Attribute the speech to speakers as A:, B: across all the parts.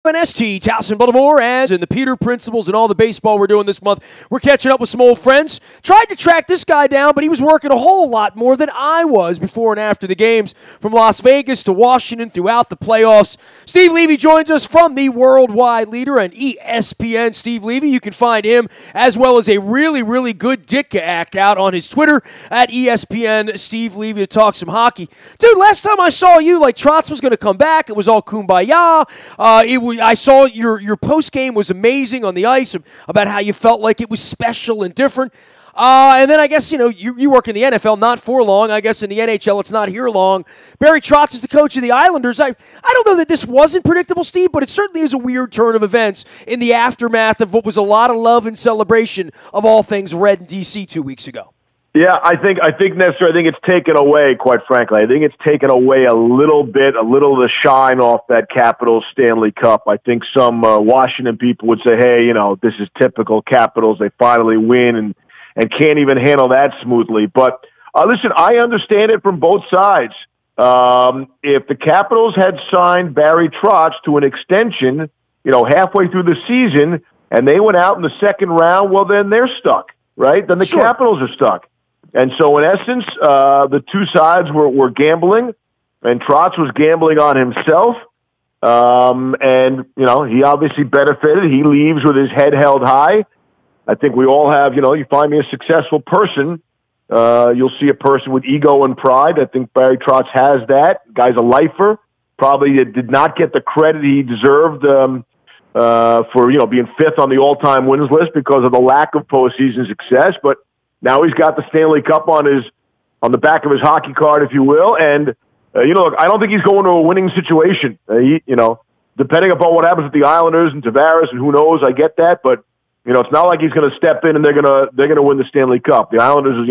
A: WNST, Towson, Baltimore, as in the Peter Principles and all the baseball we're doing this month. We're catching up with some old friends. Tried to track this guy down, but he was working a whole lot more than I was before and after the games, from Las Vegas to Washington throughout the playoffs. Steve Levy joins us from the worldwide leader on ESPN. Steve Levy, you can find him as well as a really, really good dick act out on his Twitter at ESPN Steve Levy to talk some hockey. Dude, last time I saw you, like Trotz was going to come back. It was all kumbaya. I saw your post-game was amazing on the ice about how you felt like it was special and different. And then I guess, you work in the NFL, not for long. I guess in the NHL, it's not here long. Barry Trotz is the coach of the Islanders. I don't know that this wasn't predictable, Steve, but it certainly is a weird turn of events in the aftermath of what was a lot of love and celebration of all things red in D.C. 2 weeks ago.
B: Yeah, I think, Nestor, I think it's taken away, quite frankly. I think it's taken away a little of the shine off that Capitals Stanley Cup. I think some Washington people would say, hey, this is typical Capitals. They finally win and can't even handle that smoothly. But listen, I understand it from both sides. If the Capitals had signed Barry Trotz to an extension, halfway through the season, and they went out in the second round, well, then they're stuck, right? Then the Capitals are stuck. And so, in essence, the two sides were gambling, and Trotz was gambling on himself. And, he obviously benefited. He leaves with his head held high. I think we all have, you find me a successful person, you'll see a person with ego and pride. I think Barry Trotz has that. Guy's a lifer. Probably did not get the credit he deserved for, being fifth on the all-time wins list because of the lack of postseason success. But now he's got the Stanley Cup on the back of his hockey card, if you will. And, look, I don't think he's going to a winning situation. Depending upon what happens with the Islanders and Tavares and who knows, I get that. But, it's not like he's going to step in and they're going to win the Stanley Cup. The Islanders,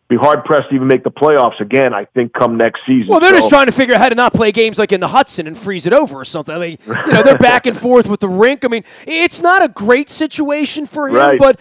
B: be hard-pressed to even make the playoffs again, I think, come next season.
A: Well, they're just trying to figure out how to not play games like in the Hudson and freeze it over or something. I mean, they're back and forth with the rink. I mean, it's not a great situation for him, right. But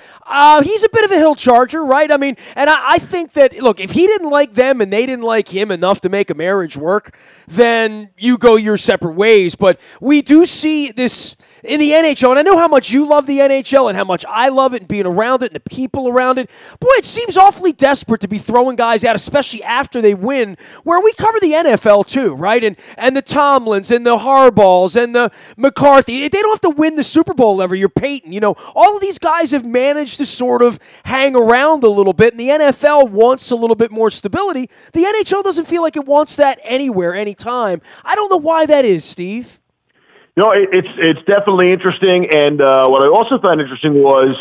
A: he's a bit of a hill charger, right? I mean, and I think that, look, if he didn't like them and they didn't like him enough to make a marriage work, then you go your separate ways. But we do see this in the NHL, and I know how much you love the NHL and how much I love it and being around it and the people around it. Boy, it seems awfully desperate to be throwing guys out, especially after they win, where we cover the NFL too, right? And the Tomlins and the Harbaughs and the McCarthy. They don't have to win the Super Bowl every year. Peyton, all of these guys have managed to sort of hang around a little bit, and the NFL wants a little bit more stability. The NHL doesn't feel like it wants that anywhere, anytime. I don't know why that is, Steve.
B: It's definitely interesting, and what I also found interesting was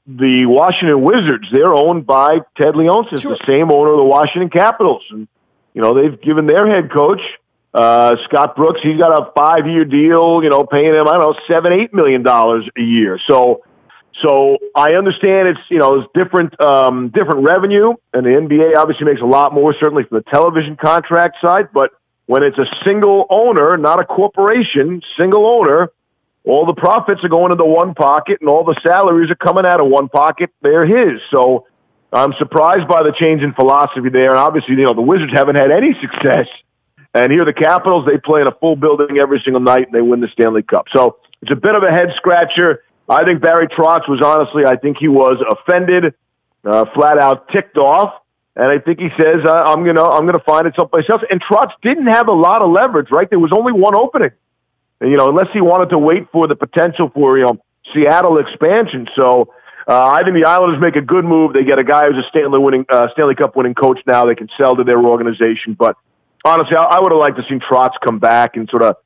B: the Washington Wizards. They're owned by Ted Leonsis, the same owner of the Washington Capitals. And, they've given their head coach, Scott Brooks, he's got a 5-year deal, paying him, $7-8 million a year. So I understand it's different revenue, and the NBA obviously makes a lot more, certainly from the television contract side, but when it's a single owner, not a corporation, single owner, all the profits are going into one pocket and all the salaries are coming out of one pocket. They're his. So I'm surprised by the change in philosophy there. And obviously, the Wizards haven't had any success. And here the Capitals, they play in a full building every single night and they win the Stanley Cup. So it's a bit of a head scratcher. I think Barry Trotz was he was offended, flat out ticked off. And I think he says, I'm gonna find it someplace else. And Trotz didn't have a lot of leverage, right? There was only one opening, and, unless he wanted to wait for the potential for Seattle expansion. So I think the Islanders make a good move. They get a guy who's a Stanley Cup winning coach now. They can sell to their organization. But honestly, I would have liked to see Trotz come back and sort of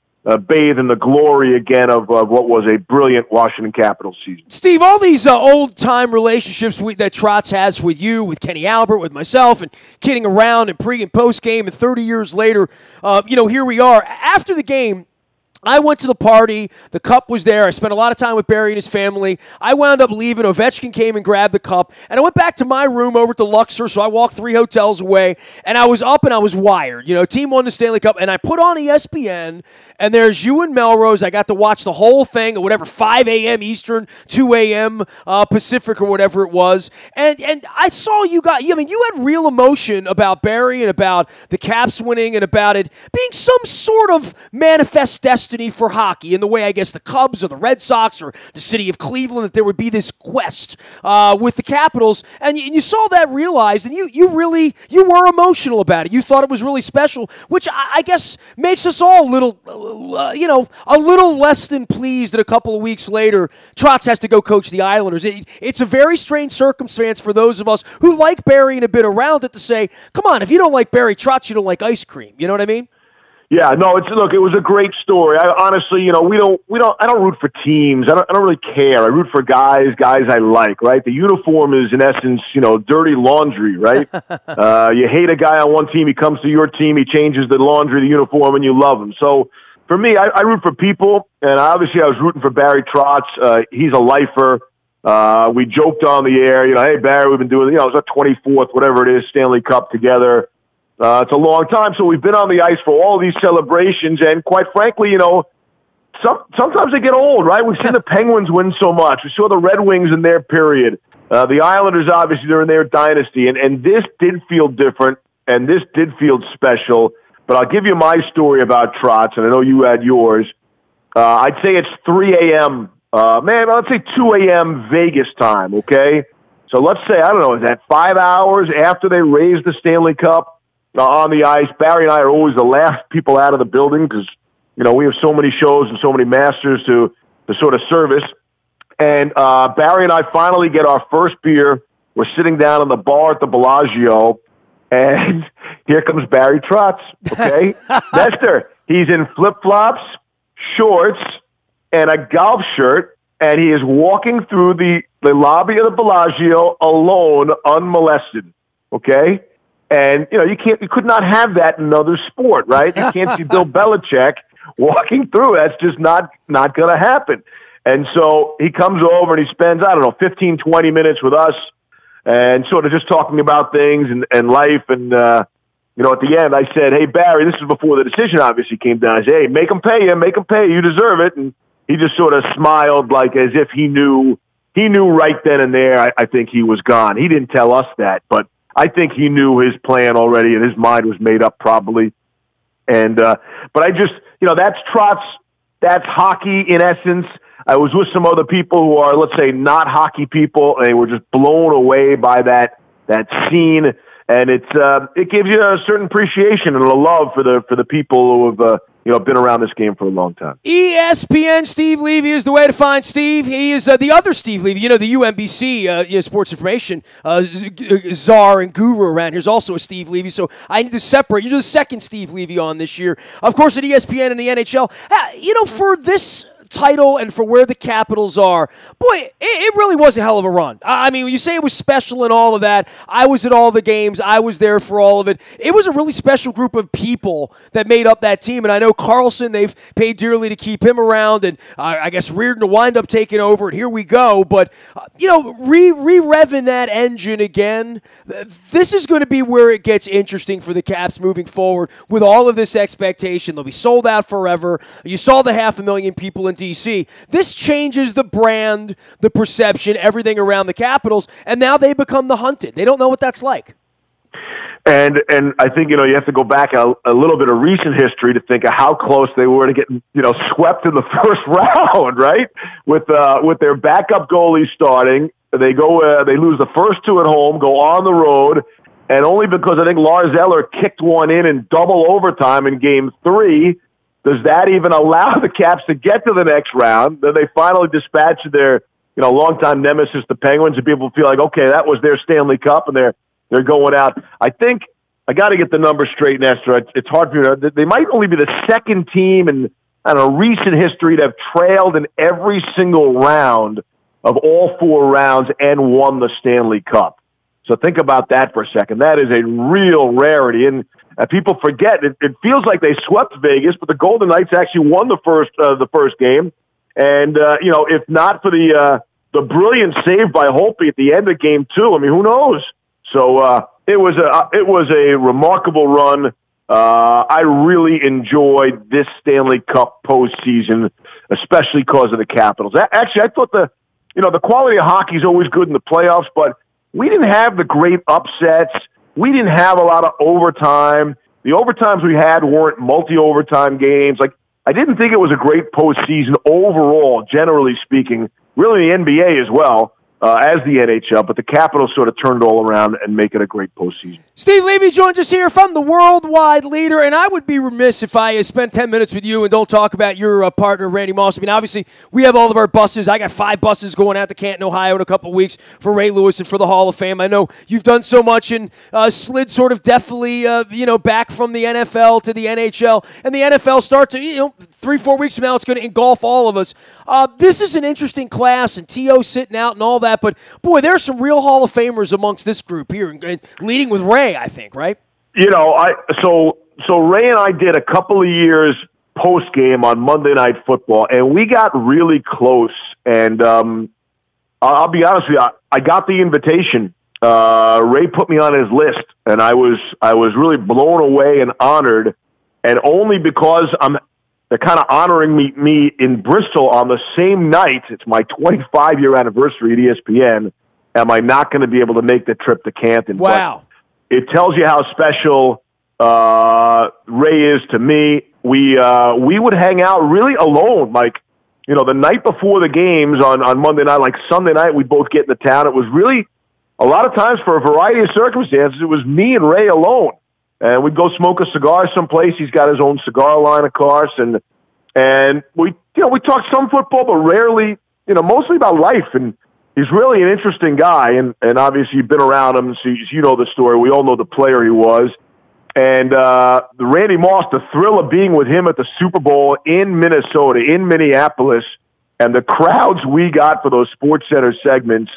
B: bathe in the glory again of what was a brilliant Washington Capitals season.
A: Steve, all these old-time relationships that Trotz has with you, with Kenny Albert, with myself, and kidding around and pre- and post-game, and 30 years later, here we are. After the game, I went to the party. The cup was there. I spent a lot of time with Barry and his family. I wound up leaving. Ovechkin came and grabbed the cup. And I went back to my room over at the Luxor, so I walked 3 hotels away. And I was up and I was wired. Team won the Stanley Cup. And I put on ESPN, and there's you and Melrose. I got to watch the whole thing at whatever, 5 a.m. Eastern, 2 a.m. Pacific or whatever it was. And I saw you had real emotion about Barry and about the Caps winning and about it being some sort of manifest destiny destiny for hockey in the way I guess the Cubs or the Red Sox or the city of Cleveland, that there would be this quest with the Capitals, and you saw that realized, and you were emotional about it. You thought it was really special, which I guess makes us all a little less than pleased that a couple of weeks later Trotz has to go coach the Islanders. It's a very strange circumstance for those of us who like Barry and have been around it to say, come on, if you don't like Barry Trotz, you don't like ice cream. You know what I mean?
B: Yeah, no, look, it was a great story. I honestly, I don't root for teams. I don't really care. I root for guys I like, right? The uniform is in essence, dirty laundry, right? You hate a guy on one team, he comes to your team, he changes the laundry, the uniform, and you love him. So for me, I root for people, and obviously I was rooting for Barry Trotz. He's a lifer. We joked on the air, hey, Barry, we've been doing, it was our 24th, whatever it is, Stanley Cup together. It's a long time, so we've been on the ice for all these celebrations, and quite frankly, sometimes they get old, right? We've seen the Penguins win so much. We saw the Red Wings in their period. The Islanders, obviously, they're in their dynasty, and this did feel different, and this did feel special. But I'll give you my story about Trotz, and I know you had yours. I'd say it's 3 a.m., let's say 2 a.m. Vegas time, okay? So let's say, I don't know, is that 5 hours after they raised the Stanley Cup? On the ice, Barry and I are always the last people out of the building because, we have so many shows and so many masters to sort of service. And Barry and I finally get our first beer. We're sitting down in the bar at the Bellagio, and here comes Barry Trotz, okay? Nestor, he's in flip-flops, shorts, and a golf shirt, and he is walking through the lobby of the Bellagio alone, unmolested, okay? And, you could not have that in another sport, right? You can't see Bill Belichick walking through. That's just not going to happen. And so he comes over and he spends, 15, 20 minutes with us and sort of just talking about things and life. And, at the end I said, hey, Barry, this is before the decision obviously came down. I said, hey, make them pay you deserve it. And he just sort of smiled like as if he knew right then and there, I think he was gone. He didn't tell us that, but I think he knew his plan already, and his mind was made up probably. And but I just, that's Trotz. That's hockey in essence. I was with some other people who are, let's say, not hockey people, and they were just blown away by that scene. And it gives you a certain appreciation and a love for the people who have been around this game for a long time.
A: ESPN Steve Levy is the way to find Steve. He is the other Steve Levy, the UMBC sports information czar and guru around here is also a Steve Levy. So I need to separate. You're the second Steve Levy on this year. Of course, at ESPN and the NHL. For this title and for where the Capitals are, boy, it really was a hell of a run. I mean, when you say it was special and all of that, I was at all the games. I was there for all of it. It was a really special group of people that made up that team, and I know Carlson, they've paid dearly to keep him around, and I guess Reardon to wind up taking over, and here we go. But, re-revving that engine again, this is going to be where it gets interesting for the Caps moving forward with all of this expectation. They'll be sold out forever. You saw the 500,000 people in DC. This changes the brand, the perception, everything around the Capitals, and now they become the hunted. They don't know what that's like.
B: And I think, you have to go back a little bit of recent history to think of how close they were to getting, swept in the first round, right? With their backup goalie starting, they lose the first two at home, go on the road, and only because I think Lars Eller kicked one in double overtime in Game 3, does that even allow the Caps to get to the next round? Then they finally dispatch their, longtime nemesis, the Penguins, and people feel like, okay, that was their Stanley Cup, and they're going out. I think I got to get the numbers straight, Nestor. It's hard for you. They might only be the second team in recent history to have trailed in every single round of all 4 rounds and won the Stanley Cup. So think about that for a second. That is a real rarity, and people forget. It feels like they swept Vegas, but the Golden Knights actually won the first game. And if not for the brilliant save by Holtby at the end of Game 2, I mean, who knows? So it was a remarkable run. I really enjoyed this Stanley Cup postseason, especially because of the Capitals. Actually, I thought the quality of hockey is always good in the playoffs, but we didn't have the great upsets. We didn't have a lot of overtime. The overtimes we had weren't multi-overtime games. Like, I didn't think it was a great postseason overall, generally speaking, really the NBA as well. As the NHL, but the Capitals sort of turned it all around and make it a great postseason.
A: Steve Levy joins us here from the worldwide leader, and I would be remiss if I spent 10 minutes with you and don't talk about your partner, Randy Moss. I mean, obviously, we have all of our buses. I got 5 buses going out to Canton, Ohio in a couple of weeks for Ray Lewis and for the Hall of Fame. I know you've done so much and slid sort of deftly, back from the NFL to the NHL, and the NFL starts to, 3-4 weeks from now, it's going to engulf all of us. This is an interesting class, and T.O. sitting out and all that. But, boy, there's some real Hall of Famers amongst this group here, and leading with Ray, I think, right?
B: So Ray and I did a couple of years post-game on Monday Night Football, and we got really close. And I'll be honest with you, I got the invitation. Ray put me on his list, and I was really blown away and honored, and only because they're kind of honoring me in Bristol on the same night. It's my 25-year anniversary at ESPN. Am I not going to be able to make the trip to Canton?
A: Wow.
B: But it tells you how special Ray is to me. We would hang out really alone, Mike. The night before the games on Monday night, like Sunday night, we'd both get in the town. It was really, a lot of times for a variety of circumstances, it was me and Ray alone. And we'd go smoke a cigar someplace. He's got his own cigar line, of course, and we talk some football, but rarely, mostly about life. And he's really an interesting guy, and obviously you've been around him, so you know the story. We all know the player he was. And the Randy Moss, the thrill of being with him at the Super Bowl in Minnesota, in Minneapolis, and the crowds we got for those Sports Center segments.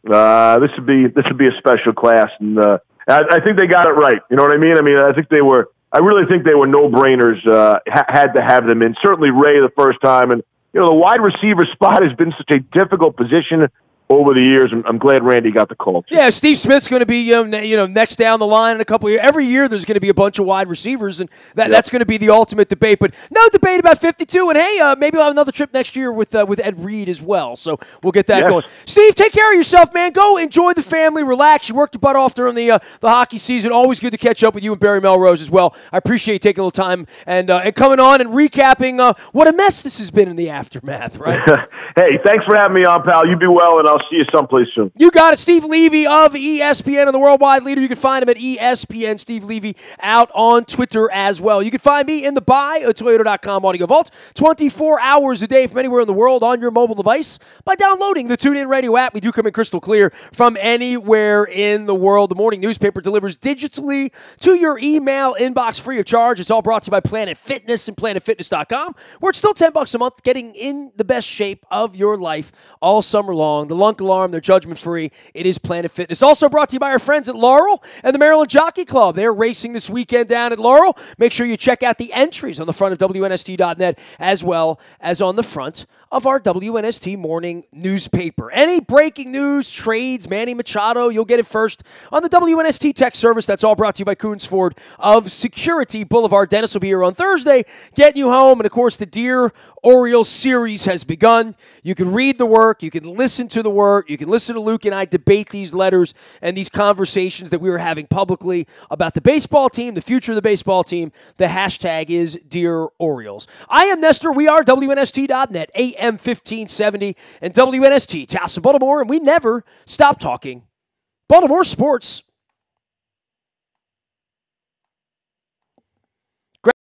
B: This would be a special class, and I think they got it right. You know what I mean? I really think they were no-brainers, had to have them in. Certainly Ray the first time. And, the wide receiver spot has been such a difficult position over the years. I'm glad Randy got the call.
A: Yeah, Steve Smith's going to be next down the line in a couple of years. Every year there's going to be a bunch of wide receivers, and that's going to be the ultimate debate. But no debate about 52. And hey, maybe we'll have another trip next year with Ed Reed as well. So we'll get that going. Steve, take care of yourself, man. Go enjoy the family, relax. You worked your butt off during the hockey season. Always good to catch up with you and Barry Melrose as well. I appreciate you taking a little time and coming on and recapping what a mess this has been in the aftermath. Right?
B: Hey, thanks for having me on, pal. You be well, and I'll see you someplace soon.
A: You got it. Steve Levy of ESPN and the worldwide leader. You can find him at ESPN Steve Levy out on Twitter as well. You can find me in the buy at Toyota.com Audio Vault 24 hours a day from anywhere in the world on your mobile device by downloading the TuneIn Radio app. We do come in crystal clear from anywhere in the world. The morning newspaper delivers digitally to your email inbox free of charge. It's all brought to you by Planet Fitness and PlanetFitness.com, where it's still $10 a month, getting in the best shape of your life all summer long. The Lunk Alarm, they're judgment-free. It is Planet Fitness. Also brought to you by our friends at Laurel and the Maryland Jockey Club. They're racing this weekend down at Laurel. Make sure you check out the entries on the front of WNST.net as well as on the front of our WNST morning newspaper. Any breaking news, trades, Manny Machado, you'll get it first on the WNST text service. That's all brought to you by Coons Ford of Security Boulevard. Dennis will be here on Thursday, getting you home. And, of course, the Dear Orioles series has begun. You can read the work. You can listen to the work. You can listen to Luke and I debate these letters and these conversations that we were having publicly about the baseball team, the future of the baseball team. The hashtag is Dear Orioles. I am Nestor. We are WNST.net, AM 1570, and WNST, Towson, Baltimore, and we never stop talking Baltimore sports.